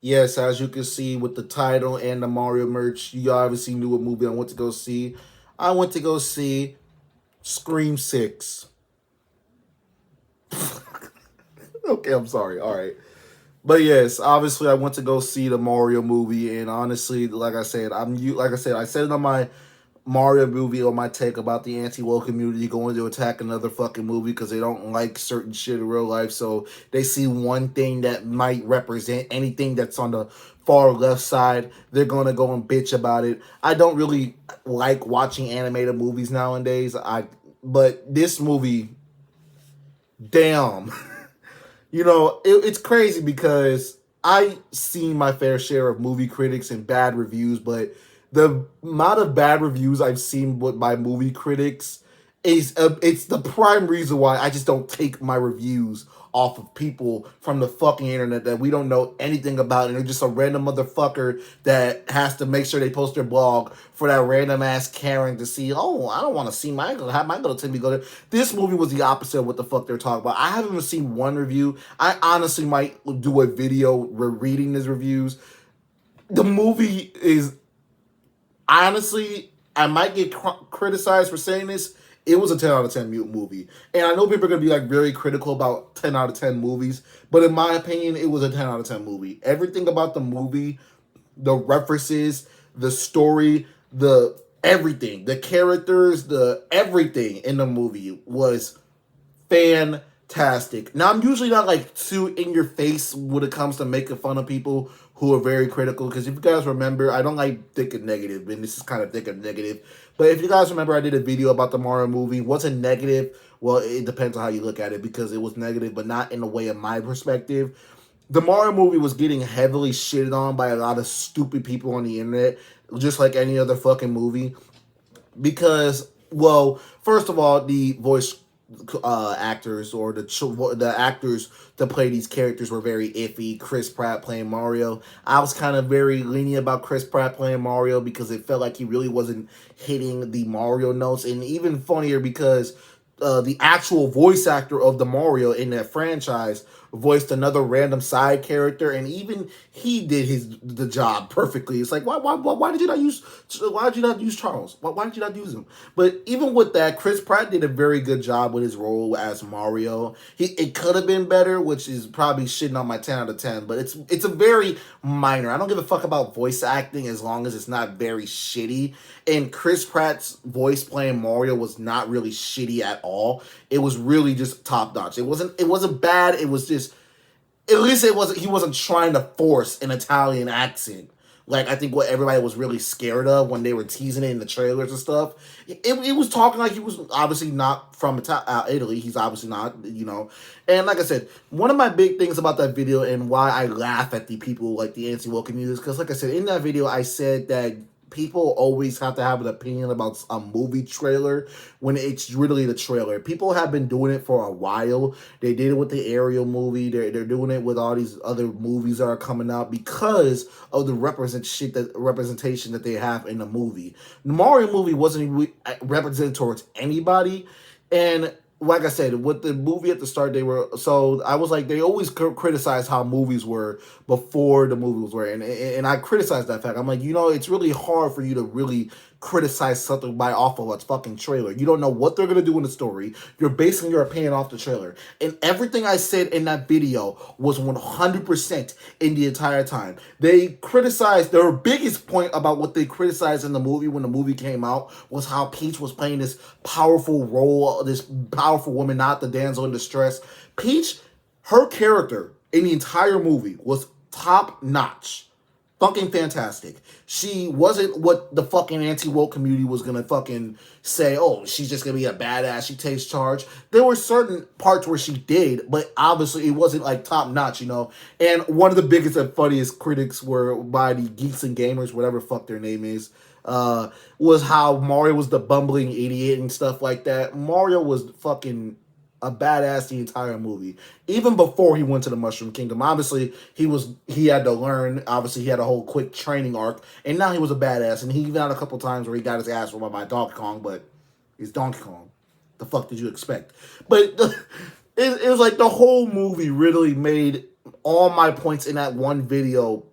Yes, as you can see with the title and the Mario merch, you obviously knew what movie I went to go see. I went to go see Scream 6. Okay, I'm sorry. All right. But yes, obviously I went to go see the Mario movie, and honestly, like I said, I said it on my Mario movie on my take about the anti-woke community going to attack another fucking movie because they don't like certain shit in real life. So they see one thing that might represent anything that's on the far left side, they're gonna go and bitch about it. I don't really like watching animated movies nowadays. But this movie, damn. It's crazy because I seen my fair share of movie critics and bad reviews, but the amount of bad reviews I've seen with my movie critics is it's the prime reason why I just don't take my reviews off of people from the fucking internet that we don't know anything about, and they're just a random motherfucker that has to make sure they post their blog for that random ass Karen to see. Oh, I don't want to see my have my little Timmy go there. This movie was the opposite of what the fuck they're talking about. I haven't even seen one review. I honestly might do a video reading these reviews. The movie is honestly, I might get criticized for saying this. It was a 10 out of 10 movie. And I know people are going to be like very critical about 10 out of 10 movies, but in my opinion, it was a 10 out of 10 movie. Everything about the movie, the references, the story, the everything, the characters, the everything in the movie was fantastic. Now, I'm usually not like too in your face when it comes to making fun of people who are very critical. Because if you guys remember, I don't like thick and negative, and this is kind of thick and negative. But if you guys remember, I did a video about the Mario movie. What's a negative? Well, it depends on how you look at it because it was negative, but not in the way of my perspective. The Mario movie was getting heavily shitted on by a lot of stupid people on the internet, just like any other fucking movie. Because, well, first of all, the voice actors or the actors to play these characters were very iffy. Chris Pratt playing Mario, I was kind of very lenient about Chris Pratt playing Mario because it felt like he really wasn't hitting the Mario notes, and even funnier because the actual voice actor of the Mario in that franchise voiced another random side character, and even he did the job perfectly. It's like why did you not use Charles? Why did you not use him? But even with that, Chris Pratt did a very good job with his role as Mario. It could have been better, which is probably shitting on my 10 out of 10. But it's a very minor. I don't give a fuck about voice acting as long as it's not very shitty. And Chris Pratt's voice playing Mario was not really shitty at all. It was really just top notch. It wasn't bad. It was just, at least it wasn't he wasn't trying to force an Italian accent. Like I think what everybody was really scared of when they were teasing it in the trailers and stuff. It was talking like he was obviously not from Italy. He's obviously not. And like I said, one of my big things about that video and why I laugh at the people like the anti-woke community is because, like I said, in that video, I said that people always have to have an opinion about a movie trailer when it's really the trailer. People have been doing it for a while. They did it with the Ariel movie. They're doing it with all these other movies that are coming out because of the representation that they have in the movie. The Mario movie wasn't represented towards anybody, and like I said, with the movie at the start, I was like, they always criticize how movies were before the movies were, and I criticized that fact. I'm like, it's really hard for you to really criticize something by off of a fucking trailer. You don't know what they're gonna do in the story. You're basing your opinion off the trailer, and everything I said in that video was 100% in the entire time. They criticized their biggest point about what they criticized in the movie when the movie came out was how Peach was playing this powerful role, this powerful woman, not the damsel in distress. Peach, her character in the entire movie was top notch. Fucking fantastic. She wasn't what the fucking anti-woke community was gonna fucking say, oh, she's just gonna be a badass, she takes charge. There were certain parts where she did, but obviously it wasn't like top notch. And one of the biggest and funniest critics were by the Geeks and Gamers, whatever fuck their name is, was how Mario was the bumbling idiot and stuff like that. Mario was fucking a badass the entire movie, even before he went to the Mushroom Kingdom. Obviously, he had to learn. Obviously, he had a whole quick training arc, and now he was a badass. And he even had a couple times where he got his ass whooped by Donkey Kong, but he's Donkey Kong. The fuck did you expect? But it was like the whole movie really made all my points in that one video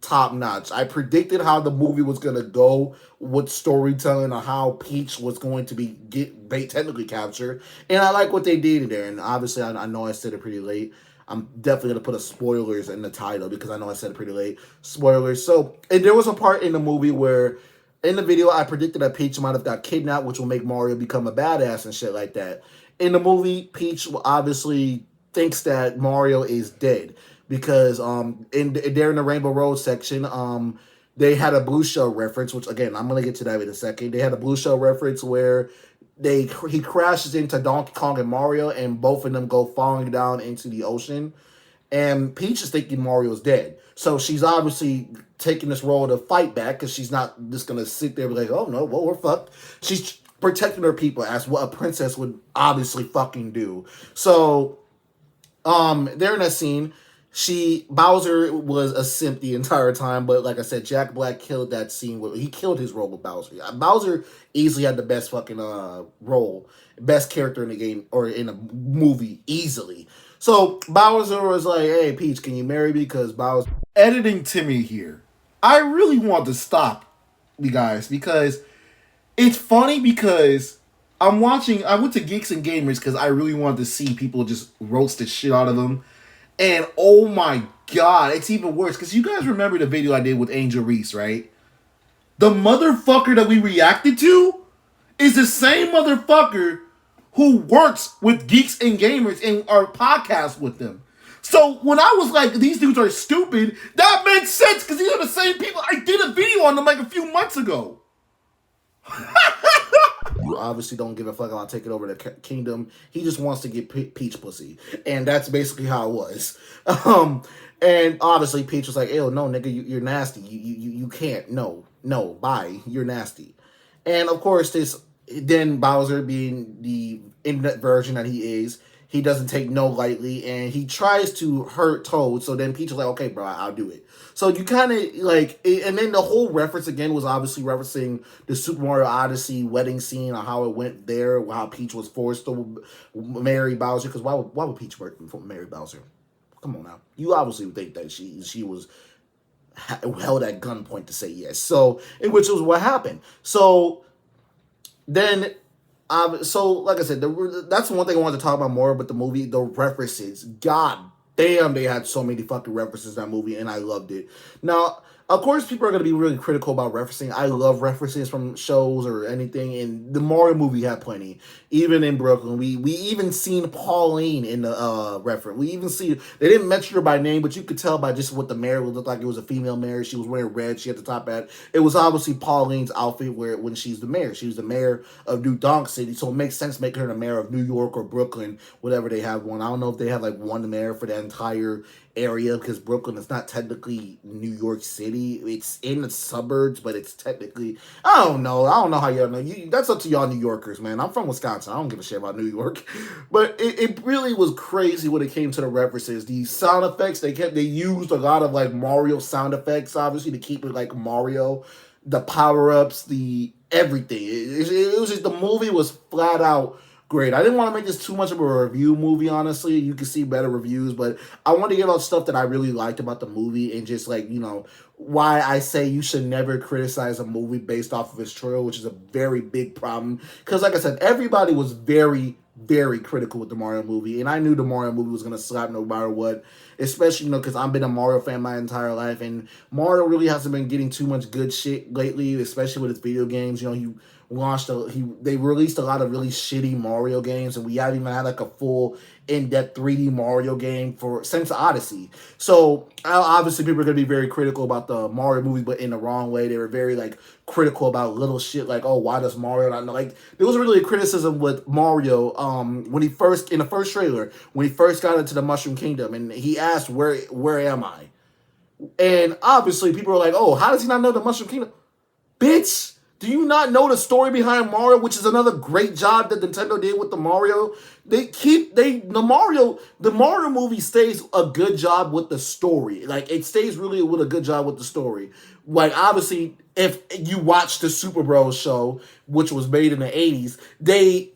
top notch. I predicted how the movie was gonna go with storytelling on how Peach was going to be technically captured, and I like what they did there. And obviously, I know I said it pretty late. I'm definitely gonna put a spoilers in the title because I know I said it pretty late. Spoilers. So, and there was a part in the movie where, in the video, I predicted that Peach might have got kidnapped, which will make Mario become a badass and shit like that. In the movie, Peach obviously thinks that Mario is dead because during the Rainbow Road section, they had a Blue Shell reference, which again I'm gonna get to that in a second. They had a Blue Shell reference where he crashes into Donkey Kong and Mario, and both of them go falling down into the ocean. And Peach is thinking Mario's dead, so she's obviously taking this role to fight back because she's not just gonna sit there and be like, "Oh no, well we're fucked." She's protecting her people as what a princess would obviously fucking do. So there in that scene, Bowser was a simp the entire time, but like I said, Jack Black killed that scene. He killed his role with Bowser. Bowser easily had the best fucking role, best character in the game or in a movie easily. So Bowser was like, "Hey Peach, can you marry me?" Because Bowser editing Timmy here. I really want to stop you guys because it's funny because I went to Geeks and Gamers because I really wanted to see people just roast the shit out of them. And oh my god, it's even worse. Because you guys remember the video I did with Angel Reese, right? The motherfucker that we reacted to is the same motherfucker who works with Geeks and Gamers in our podcast with them. So when I was like, these dudes are stupid, that makes sense because these are the same people. I did a video on them like a few months ago. You obviously don't give a fuck about taking over the kingdom. He just wants to get Peach pussy, and that's basically how it was. And obviously Peach was like, "Ew, no, nigga, you're nasty. You can't. No, bye. You're nasty." And of course, then Bowser, being the internet version that he is, he doesn't take no lightly, and he tries to hurt Toad. So then Peach is like, "Okay, bro, I'll do it." So you kind of like, and then the whole reference again was obviously referencing the Super Mario Odyssey wedding scene on how it went there, how Peach was forced to marry Bowser. Because why would Peach marry Bowser? Come on now, you obviously would think that she was held at gunpoint to say yes. So, in which was what happened. So then. So like I said, that's one thing I wanted to talk about more about the movie. The references, god damn, they had so many fucking references in that movie, and I loved it. Now, of course, people are going to be really critical about referencing. I love references from shows or anything, and the Mario movie had plenty. Even in Brooklyn, we even seen Pauline in the reference. We even see, they didn't mention her by name, but you could tell by just what the mayor would look like. It was a female mayor. She was wearing red. She had the top hat. It was obviously Pauline's outfit when she's the mayor. She was the mayor of New Donk City, so it makes sense making her the mayor of New York or Brooklyn, whatever they have one. I don't know if they have like one mayor for that entire area because Brooklyn is not technically New York City. It's in the suburbs, but it's technically, I don't know how y'all know. That's up to y'all New Yorkers, man. I'm from Wisconsin. I don't give a shit about New York. But it really was crazy when it came to the references. These sound effects, they used a lot of like Mario sound effects, obviously, to keep it like Mario. The power-ups, the everything. It was just, the movie was flat out great. I didn't want to make this too much of a review movie, honestly. You can see better reviews, but I want to give out stuff that I really liked about the movie and just like, why I say you should never criticize a movie based off of its trailer, which is a very big problem. Because like I said, everybody was very, very critical with the Mario movie, and I knew the Mario movie was going to slap no matter what, especially, because I've been a Mario fan my entire life, and Mario really hasn't been getting too much good shit lately, especially with his video games. They released a lot of really shitty Mario games, and we haven't even had like a full in-depth 3D Mario game since Odyssey. So obviously people are going to be very critical about the Mario movie, but in the wrong way. They were very like critical about little shit like, oh, why does Mario not know? Like, there was really a criticism with Mario when in the first trailer, when he first got into the Mushroom Kingdom, and he asked, where am I? And obviously people are like, oh, how does he not know the Mushroom Kingdom? Bitch! Do you not know the story behind Mario, which is another great job that Nintendo did with the Mario? The Mario movie stays a good job with the story. Like, it stays really with a good job with the story. Like, obviously, if you watch the Super Bros show, which was made in the 80s, they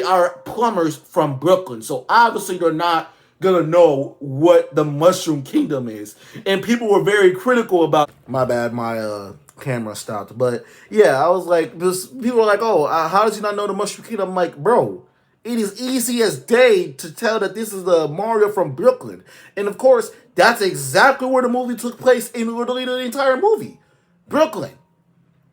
are plumbers from Brooklyn. So obviously they're not gonna know what the Mushroom Kingdom is. And people were very critical about. My bad, my camera stopped. But yeah, I was like, this, people were like, oh, how does he not know the Mushroom Kingdom? I'm like, bro, it is easy as day to tell that this is the Mario from Brooklyn. And of course, that's exactly where the movie took place in literally the entire movie. Brooklyn.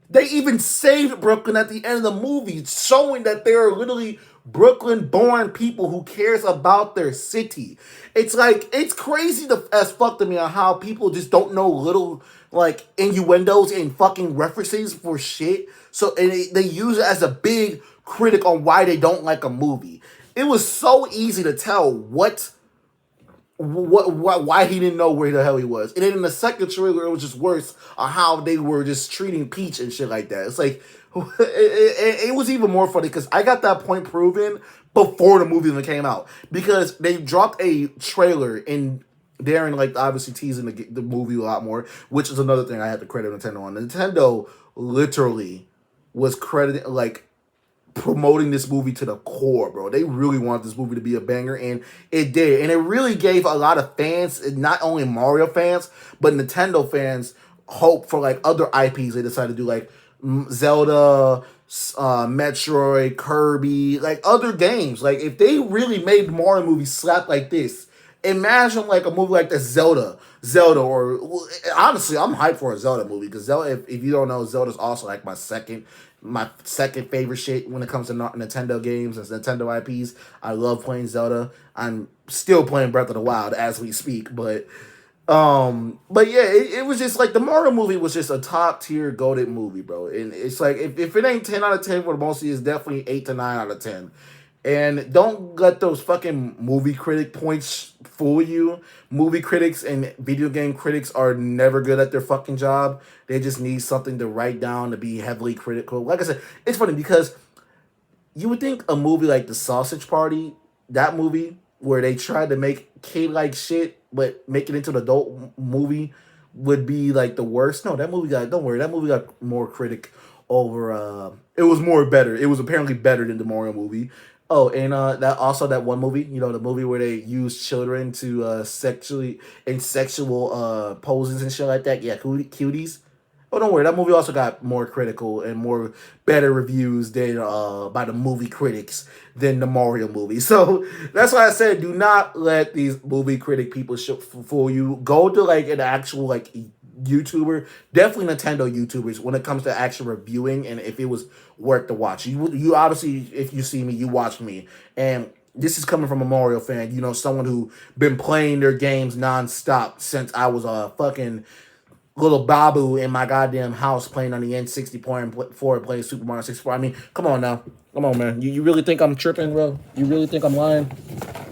They even saved Brooklyn at the end of the movie, showing that they are literally Brooklyn-born people who cares about their city. It's like, it's crazy as fuck to me on how people just don't know little like innuendos and fucking references for shit. So and they use it as a big critic on why they don't like a movie. It was so easy to tell what why he didn't know where the hell he was. And then in the second trailer, it was just worse on how they were just treating Peach and shit like that. It's like it was even more funny because I got that point proven before the movie even came out because they dropped a trailer and Darren like obviously teasing the movie a lot more, which is another thing I had to credit Nintendo on. Nintendo literally was credited like promoting this movie to the core, bro. They really want this movie to be a banger, and it did. And it really gave a lot of fans, not only Mario fans, but Nintendo fans, hope for like other IPs they decided to do, like Zelda, Metroid, Kirby, like other games. Like if they really made Mario movies slap like this, imagine like a movie like the Zelda, or honestly, I'm hyped for a Zelda movie because Zelda. If you don't know, Zelda's also like my second favorite shit when it comes to Nintendo games and Nintendo IPs. I love playing Zelda. I'm still playing Breath of the Wild as we speak, but yeah, it was just like the Mario movie was just a top tier goated movie, bro. And it's like if it ain't 10 out of 10 for the most, it's definitely 8 to 9 out of 10. And don't let those fucking movie critic points fool you. Movie critics and video game critics are never good at their fucking job. They just need something to write down to be heavily critical. Like I said, it's funny because you would think a movie like The Sausage Party, that movie where they tried to make kid-like shit but make it into an adult movie would be like the worst. No, that movie got, don't worry, that movie got more critic over it was more better. It was apparently better than the Mario movie. Oh, and that also that one movie, the movie where they use children to sexually in sexual poses and shit like that. Yeah, cuties. Oh, don't worry. That movie also got more critical and more better reviews than by the movie critics than the Mario movie. So that's why I said, do not let these movie critic people fool you. Go to like an actual like YouTuber, definitely Nintendo YouTubers when it comes to actual reviewing and if it was worth to watch. You obviously, if you see me, you watch me, and this is coming from a Mario fan. Someone who been playing their games nonstop since I was a fucking little Babu in my goddamn house playing on the N64 and playing Super Mario 64. I mean, come on now. Come on, man. You really think I'm tripping, bro? You really think I'm lying?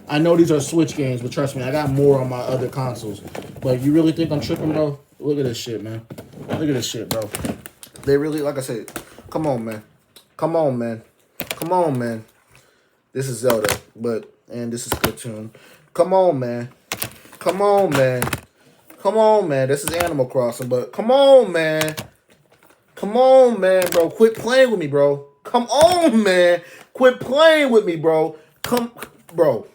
I know these are Switch games, but trust me, I got more on my other consoles. But you really think I'm tripping, bro? Look at this shit, man. Look at this shit, bro. They really, like I said, come on, man. Come on, man. Come on, man. This is Zelda, and this is Splatoon. Come on, man. Come on, man. Come on, man. This is Animal Crossing, but come on, man. Come on, man, bro. Quit playing with me, bro. Come on, man. Quit playing with me, bro. Bro.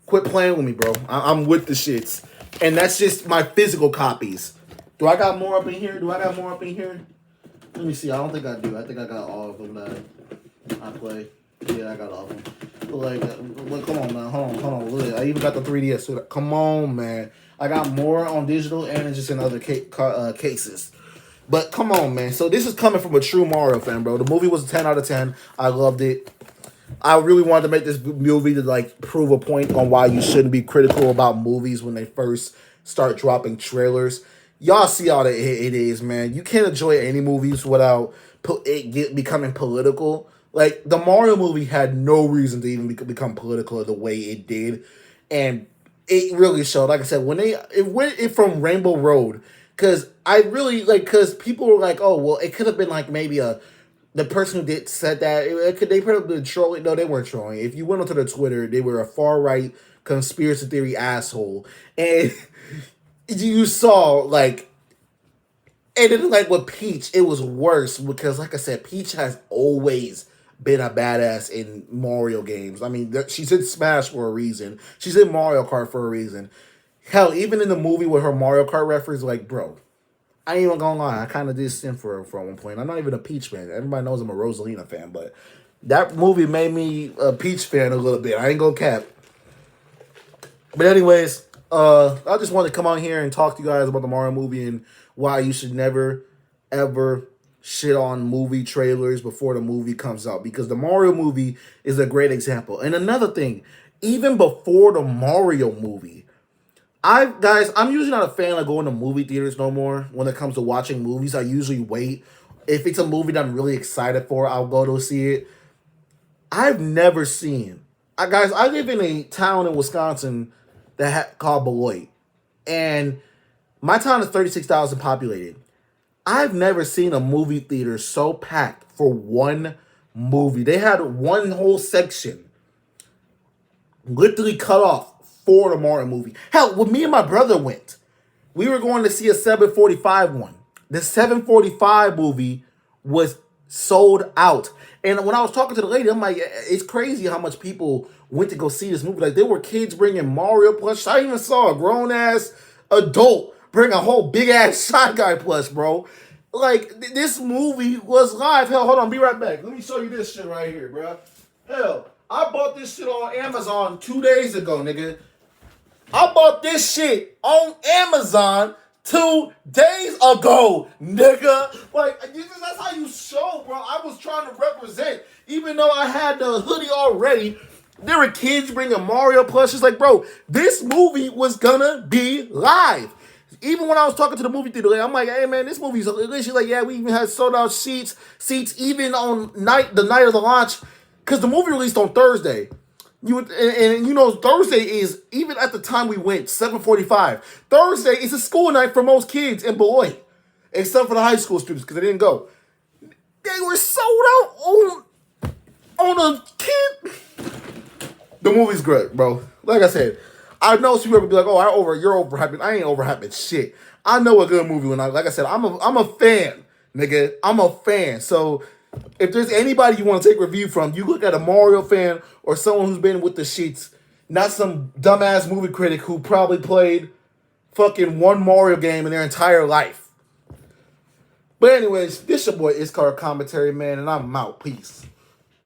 Quit playing with me, bro. I'm with the shits. And that's just my physical copies. Do I got more up in here? Let me see. I don't think I do. I think I got all of them that I play. Yeah, I got all of them. But come on, man. Hold on. Look, I even got the 3DS. So come on, man. I got more on digital and just in other cases. But come on, man. So this is coming from a true Mario fan, bro. The movie was a 10 out of 10. I loved it. I really wanted to make this movie to like prove a point on why you shouldn't be critical about movies when they first start dropping trailers. Y'all see how it is, man. You can't enjoy any movies without becoming political. Like the Mario movie had no reason to even become political the way it did, and it really showed. Like I said, when it went from Rainbow Road, because people were like, oh well, it could have been like maybe the person who said that they could have been trolling. No, they weren't trolling. If you went onto their Twitter, they were a far right conspiracy theory asshole, and you saw like, and then like with Peach, it was worse because like I said, Peach has always been a badass in Mario games. I mean, she's in Smash for a reason. She's in Mario Kart for a reason. Hell, even in the movie with her Mario Kart reference, like, bro, I ain't even gonna lie, I kind of did sin for her for one point. I'm not even a Peach fan. Everybody knows I'm a Rosalina fan, but that movie made me a Peach fan a little bit. I ain't gonna cap. But anyways, I just wanted to come on here and talk to you guys about the Mario movie and why you should never, ever shit on movie trailers before the movie comes out, because the Mario movie is a great example. And another thing, even before the Mario movie, I'm usually not a fan of going to movie theaters no more. When it comes to watching movies, I usually wait. If it's a movie that I'm really excited for, I'll go to see it. I've never seen, guys. I live in a town in Wisconsin called Beloit, and my town is 36,000 populated. I've never seen a movie theater so packed for one movie. They had one whole section literally cut off for the Mario movie. Hell, when me and my brother went, we were going to see a 7:45 one. The 7:45 movie was sold out. And when I was talking to the lady, I'm like, it's crazy how much people went to go see this movie. Like, there were kids bringing Mario plush. I even saw a grown-ass adult bring a whole big-ass Shy Guy plush, bro. Like, this movie was live. Hell, hold on, be right back. Let me show you this shit right here, bro. Hell, I bought this shit on Amazon 2 days ago, nigga. I bought this shit on Amazon 2 days ago, nigga. Like, that's how you show, bro. I was trying to represent. Even though I had the hoodie already, there were kids bringing Mario plushes. Like, bro, this movie was gonna be live. Even when I was talking to the movie theater, I'm like, hey, man, this movie's delicious. Like, yeah, we even had sold out seats even on the night of the launch, because the movie released on Thursday. Thursday is, even at the time we went, 7:45. Thursday is a school night for most kids in Beloit, except for the high school students because they didn't go. They were sold out on a kid. The movie's great, bro. Like I said, I know some people be like, "Oh, you're overhyping." I ain't overhyping shit. I know a good movie when like I said, I'm a fan, nigga. I'm a fan. So if there's anybody you want to take review from, you look at a Mario fan or someone who's been with the sheets, not some dumbass movie critic who probably played fucking one Mario game in their entire life. But anyways, this your boy Iskar Commentary, man, and I'm out. Peace.